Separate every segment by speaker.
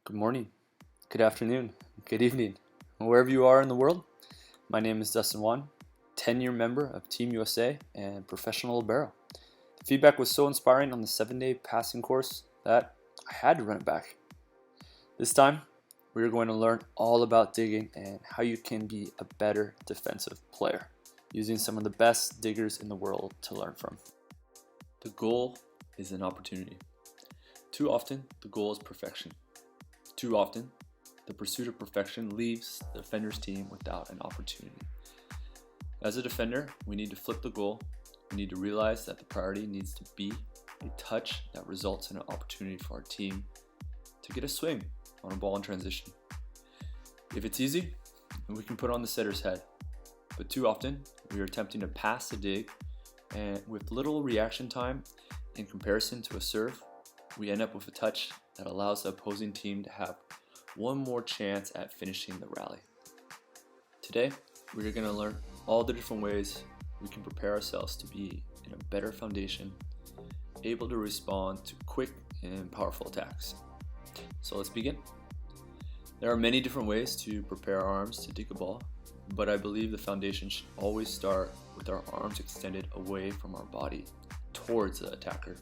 Speaker 1: Good morning, good afternoon, good evening, wherever you are in the world. My name is Dustin Wan, 10-year member of Team USA and professional libero. The feedback was so inspiring on the 7-day passing course that I had to run it back. This time, we are going to learn all about digging and how you can be a better defensive player, using some of the best diggers in the world to learn from.
Speaker 2: The goal is an opportunity. Too often, the goal is perfection. Too often, the pursuit of perfection leaves the defender's team without an opportunity. As a defender, we need to flip the goal. We need to realize that the priority needs to be a touch that results in an opportunity for our team to get a swing on a ball in transition. If it's easy, we can put on the setter's head. But too often, we are attempting to pass the dig, and with little reaction time in comparison to a serve, we end up with a touch that allows the opposing team to have one more chance at finishing the rally. Today, we are going to learn all the different ways we can prepare ourselves to be in a better foundation, able to respond to quick and powerful attacks. So let's begin. There are many different ways to prepare our arms to dig a ball, but I believe the foundation should always start with our arms extended away from our body towards the attacker.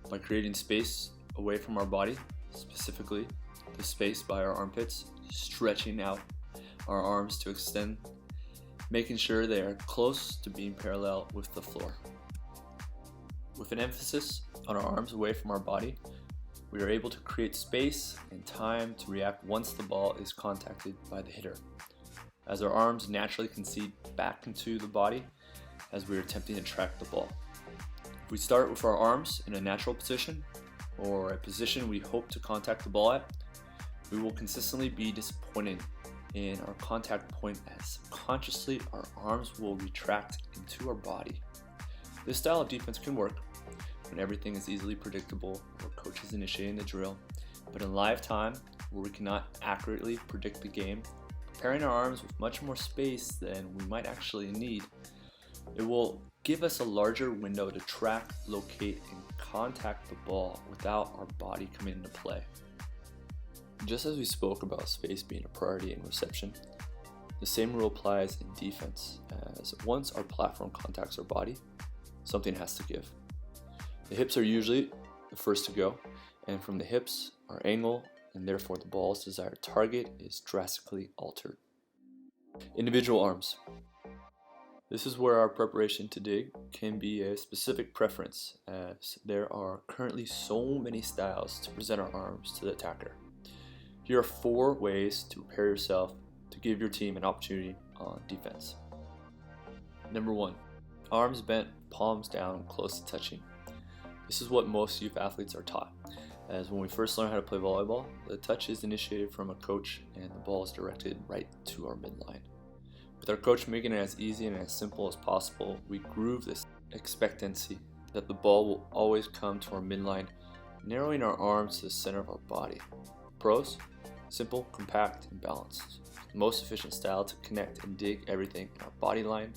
Speaker 2: By creating space away from our body, specifically the space by our armpits, stretching out our arms to extend, making sure they are close to being parallel with the floor. With an emphasis on our arms away from our body, we are able to create space and time to react once the ball is contacted by the hitter, as our arms naturally concede back into the body as we are attempting to track the ball. If we start with our arms in a natural position, or a position we hope to contact the ball at, we will consistently be disappointed in our contact point as subconsciously our arms will retract into our body. This style of defense can work when everything is easily predictable or coach is initiating the drill, but in live time where we cannot accurately predict the game, preparing our arms with much more space than we might actually need, it will give us a larger window to track, locate, and contact the ball without our body coming into play. Just as we spoke about space being a priority in reception, the same rule applies in defense, as once our platform contacts our body, something has to give. The hips are usually the first to go, and from the hips, our angle, and therefore the ball's desired target, is drastically altered. Individual arms. This is where our preparation to dig can be a specific preference, as there are currently so many styles to present our arms to the attacker. Here are 4 ways to prepare yourself to give your team an opportunity on defense. Number 1, arms bent, palms down, close to touching. This is what most youth athletes are taught, as when we first learn how to play volleyball, the touch is initiated from a coach and the ball is directed right to our midline. With our coach making it as easy and as simple as possible, we groove this expectancy that the ball will always come to our midline, narrowing our arms to the center of our body. Pros: simple, compact, and balanced. The most efficient style to connect and dig everything in our body line.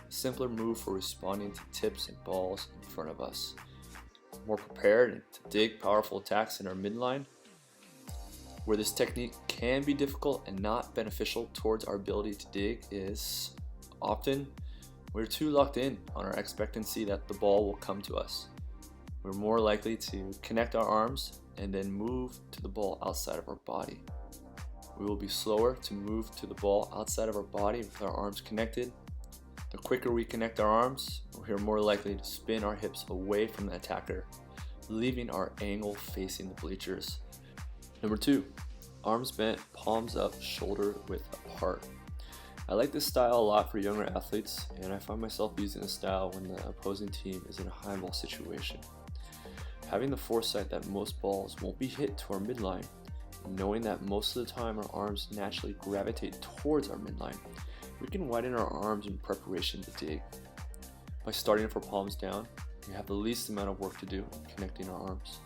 Speaker 2: A simpler move for responding to tips and balls in front of us. More prepared to dig powerful attacks in our midline. Where this technique can be difficult and not beneficial towards our ability to dig is often we're too locked in on our expectancy that the ball will come to us. We're more likely to connect our arms and then move to the ball outside of our body. We will be slower to move to the ball outside of our body with our arms connected. The quicker we connect our arms, we are more likely to spin our hips away from the attacker, leaving our angle facing the bleachers. Number 2, arms bent, palms up, shoulder width apart. I like this style a lot for younger athletes, and I find myself using this style when the opposing team is in a high ball situation. Having the foresight that most balls won't be hit to our midline, and knowing that most of the time our arms naturally gravitate towards our midline, we can widen our arms in preparation to dig. By starting with our palms down, we have the least amount of work to do in connecting our arms.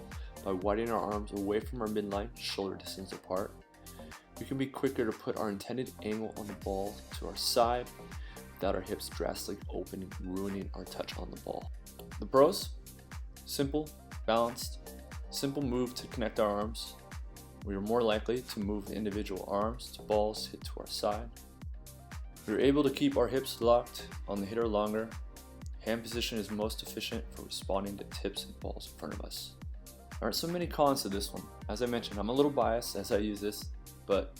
Speaker 2: By widening our arms away from our midline, shoulder distance apart, we can be quicker to put our intended angle on the ball to our side without our hips drastically opening, ruining our touch on the ball. The pros: simple, balanced, simple move to connect our arms. We are more likely to move individual arms to balls hit to our side. We are able to keep our hips locked on the hitter longer. Hand position is most efficient for responding to tips and balls in front of us. There aren't so many cons to this one. As I mentioned, I'm a little biased as I use this, but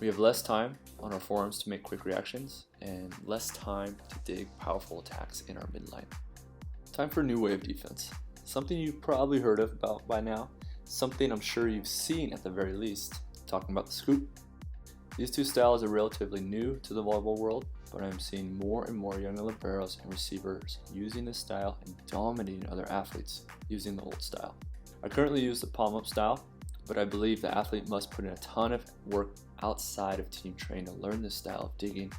Speaker 2: we have less time on our forearms to make quick reactions and less time to dig powerful attacks in our midline. Time for a new way of defense. Something you've probably heard of about by now, something I'm sure you've seen at the very least. Talking about the scoop. These two styles are relatively new to the volleyball world, but I'm seeing more and more young liberos and receivers using this style and dominating other athletes using the old style. I currently use the palm-up style, but I believe the athlete must put in a ton of work outside of team training to learn this style of digging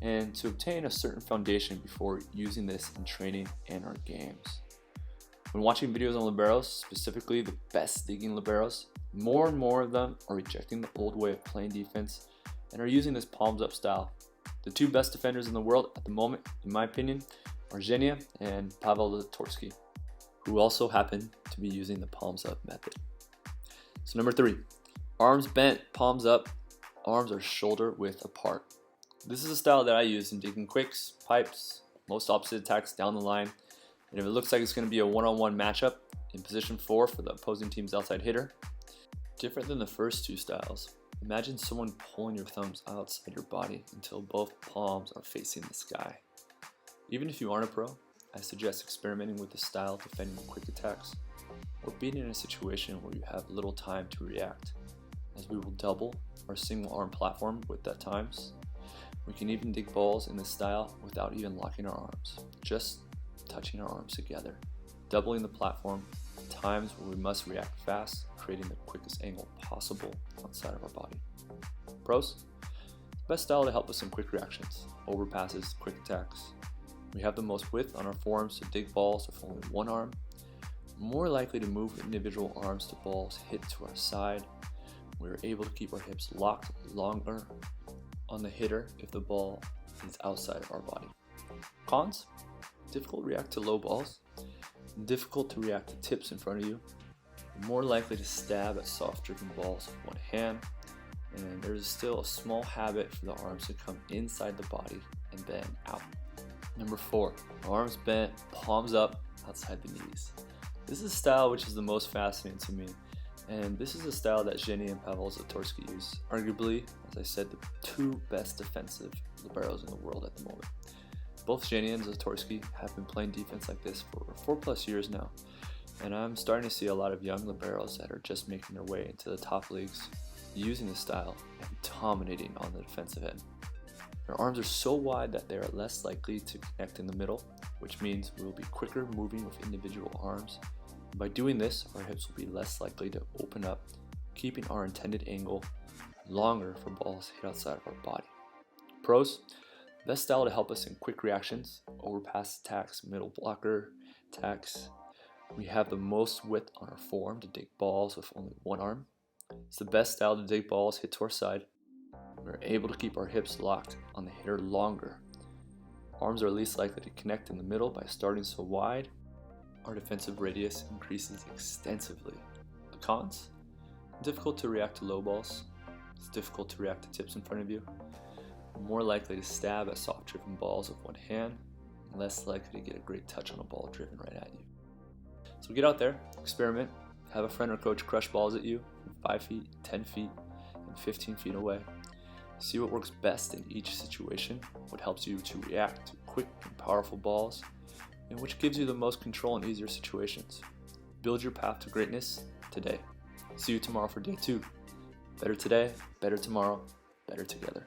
Speaker 2: and to obtain a certain foundation before using this in training and our games. When watching videos on liberos, specifically the best digging liberos, more and more of them are rejecting the old way of playing defense and are using this palms-up style. The two best defenders in the world at the moment, in my opinion, are Gina and Pavel Zatorsky, who also happen to be using the palms up method. So number 3, arms bent, palms up, arms are shoulder width apart. This is a style that I use in digging quicks, pipes, most opposite attacks down the line, and if it looks like it's going to be a one-on-one matchup in position 4 for the opposing team's outside hitter. Different than the first two styles, imagine someone pulling your thumbs outside your body until both palms are facing the sky. Even if you aren't a pro, I suggest experimenting with this style defending quick attacks or being in a situation where you have little time to react, as we will double our single arm platform with at times. We can even dig balls in this style without even locking our arms, just touching our arms together, doubling the platform at times where we must react fast, creating the quickest angle possible outside of our body. Pros, best style to help us in quick reactions, overpasses, quick attacks. We have the most width on our forearms to dig balls with only one arm, more likely to move individual arms to balls hit to our side. We are able to keep our hips locked longer on the hitter if the ball is outside of our body. Cons, difficult to react to low balls, difficult to react to tips in front of you, more likely to stab at soft driven balls with one hand, and there's still a small habit for the arms to come inside the body and then out. Number 4, arms bent, palms up, outside the knees. This is a style which is the most fascinating to me, and this is a style that Gina and Pavel Zatorsky use. Arguably, as I said, the two best defensive liberos in the world at the moment. Both Gina and Zatorsky have been playing defense like this for 4+ years now, and I'm starting to see a lot of young liberos that are just making their way into the top leagues using this style and dominating on the defensive end. Their arms are so wide that they are less likely to connect in the middle, which means we will be quicker moving with individual arms. And by doing this, our hips will be less likely to open up, keeping our intended angle longer for balls hit outside of our body. Pros, best style to help us in quick reactions, overpass attacks, middle blocker attacks. We have the most width on our forearm to dig balls with only one arm. It's the best style to dig balls hit to our side. We're able to keep our hips locked on the hitter longer. Arms are least likely to connect in the middle by starting so wide. Our defensive radius increases extensively. The cons? Difficult to react to low balls. It's difficult to react to tips in front of you. More likely to stab at soft driven balls with one hand. Less likely to get a great touch on a ball driven right at you. So get out there, experiment, have a friend or coach crush balls at you from 5 feet, 10 feet, and 15 feet away. See what works best in each situation, what helps you to react to quick and powerful balls, and which gives you the most control in easier situations. Build your path to greatness today. See you tomorrow for day 2. Better today, better tomorrow, better together.